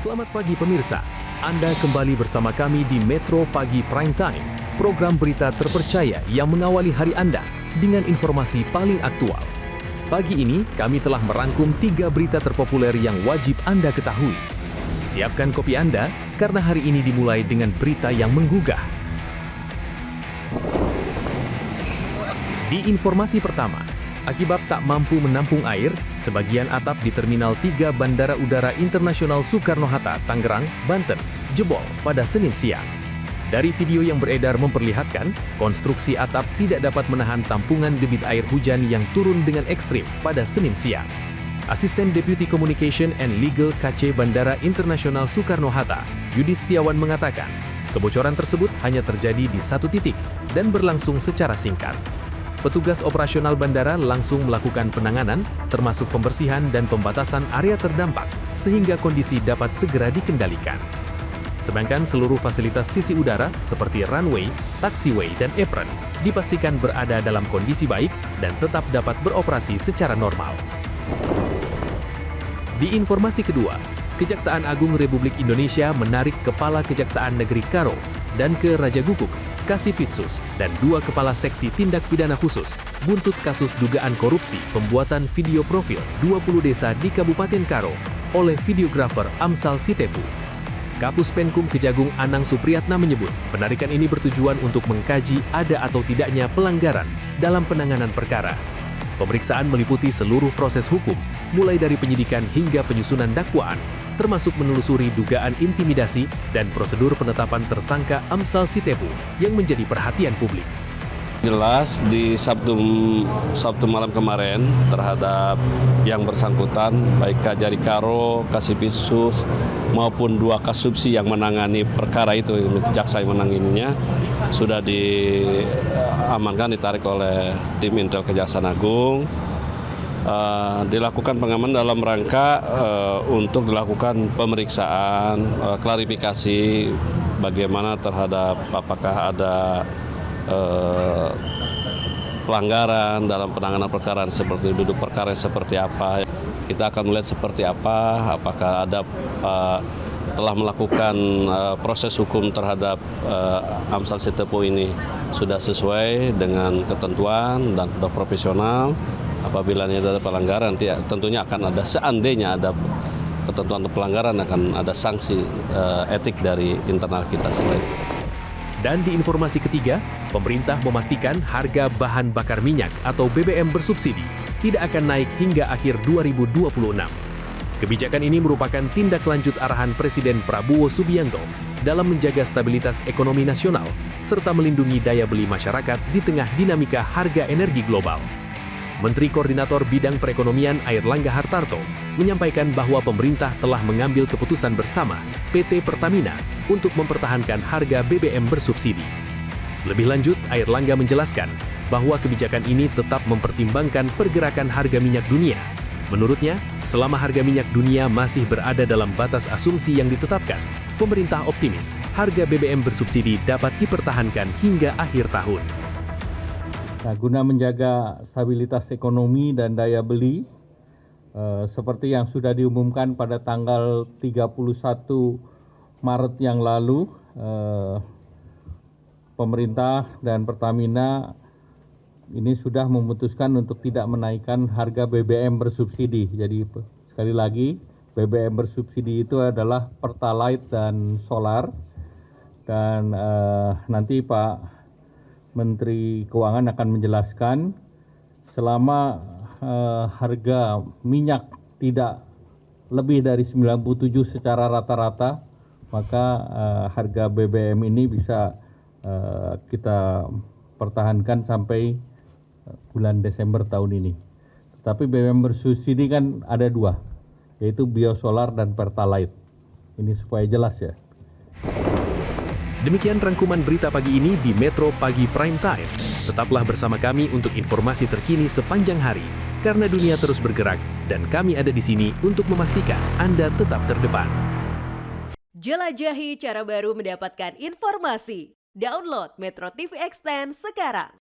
Selamat pagi pemirsa, Anda kembali bersama kami di Metro Pagi Prime Time, program berita terpercaya yang mengawali hari Anda dengan informasi paling aktual. Pagi ini kami telah merangkum 3 berita terpopuler yang wajib Anda ketahui. Siapkan kopi Anda, karena hari ini dimulai dengan berita yang menggugah. Di informasi pertama, akibat tak mampu menampung air, sebagian atap di Terminal 3 Bandara Udara Internasional Soekarno-Hatta, Tangerang, Banten, jebol pada Senin siang. Dari video yang beredar memperlihatkan, konstruksi atap tidak dapat menahan tampungan debit air hujan yang turun dengan ekstrim pada Senin siang. Asisten Deputy Communication and Legal KC Bandara Internasional Soekarno-Hatta, Yudi Setiawan mengatakan, kebocoran tersebut hanya terjadi di satu titik dan berlangsung secara singkat. Petugas operasional bandara langsung melakukan penanganan, termasuk pembersihan dan pembatasan area terdampak, sehingga kondisi dapat segera dikendalikan. Sedangkan seluruh fasilitas sisi udara seperti runway, taxiway, dan apron dipastikan berada dalam kondisi baik dan tetap dapat beroperasi secara normal. Di informasi kedua, Kejaksaan Agung Republik Indonesia menarik Kepala Kejaksaan Negeri Karo dan ke Raja Guguk, Kasipitsus, dan 2 Kepala Seksi Tindak Pidana Khusus buntut kasus dugaan korupsi pembuatan video profil 20 desa di Kabupaten Karo oleh videografer Amsal Sitepu. Kapus Penkum Kejagung Anang Supriyatna menyebut penarikan ini bertujuan untuk mengkaji ada atau tidaknya pelanggaran dalam penanganan perkara. Pemeriksaan meliputi seluruh proses hukum, mulai dari penyidikan hingga penyusunan dakwaan, termasuk menelusuri dugaan intimidasi dan prosedur penetapan tersangka Amsal Sitepu yang menjadi perhatian publik. Jelas di Sabtu malam kemarin terhadap yang bersangkutan, baik Kajari Karo, Kasipitsus, maupun 2 kasubsi yang menangani perkara itu, jaksa yang menanganinya, sudah diamankan, ditarik oleh tim Intel Kejaksaan Agung. Dilakukan pengamanan dalam rangka untuk dilakukan pemeriksaan, klarifikasi bagaimana terhadap apakah ada pelanggaran dalam penanganan perkara seperti duduk perkara seperti apa. Kita akan melihat seperti apa, apakah ada telah melakukan proses hukum terhadap Amsal Sitepu ini sudah sesuai dengan ketentuan dan sudah profesional. Apabila ada pelanggaran, tentunya akan ada, seandainya ada ketentuan pelanggaran, akan ada sanksi etik dari internal kita sendiri. Dan di informasi ketiga, pemerintah memastikan harga bahan bakar minyak atau BBM bersubsidi tidak akan naik hingga akhir 2026. Kebijakan ini merupakan tindak lanjut arahan Presiden Prabowo Subianto dalam menjaga stabilitas ekonomi nasional serta melindungi daya beli masyarakat di tengah dinamika harga energi global. Menteri Koordinator Bidang Perekonomian Airlangga Hartarto menyampaikan bahwa pemerintah telah mengambil keputusan bersama PT Pertamina untuk mempertahankan harga BBM bersubsidi. Lebih lanjut, Airlangga menjelaskan bahwa kebijakan ini tetap mempertimbangkan pergerakan harga minyak dunia. Menurutnya, selama harga minyak dunia masih berada dalam batas asumsi yang ditetapkan, pemerintah optimis harga BBM bersubsidi dapat dipertahankan hingga akhir tahun. Nah, guna menjaga stabilitas ekonomi dan daya beli, seperti yang sudah diumumkan pada tanggal 31 Maret yang lalu, pemerintah dan Pertamina ini sudah memutuskan untuk tidak menaikkan harga BBM bersubsidi. Jadi sekali lagi, BBM bersubsidi itu adalah Pertalite dan Solar, dan nanti Pak Menteri Keuangan akan menjelaskan selama harga minyak tidak lebih dari 97 secara rata-rata, maka harga BBM ini bisa kita pertahankan sampai bulan Desember tahun ini. Tetapi BBM bersubsidi kan ada 2, yaitu Biosolar dan Pertalite. Ini supaya jelas ya. Demikian rangkuman berita pagi ini di Metro Pagi Prime Time. Tetaplah bersama kami untuk informasi terkini sepanjang hari, karena dunia terus bergerak dan kami ada di sini untuk memastikan Anda tetap terdepan. Jelajahi cara baru mendapatkan informasi. Download Metro TV Extend sekarang.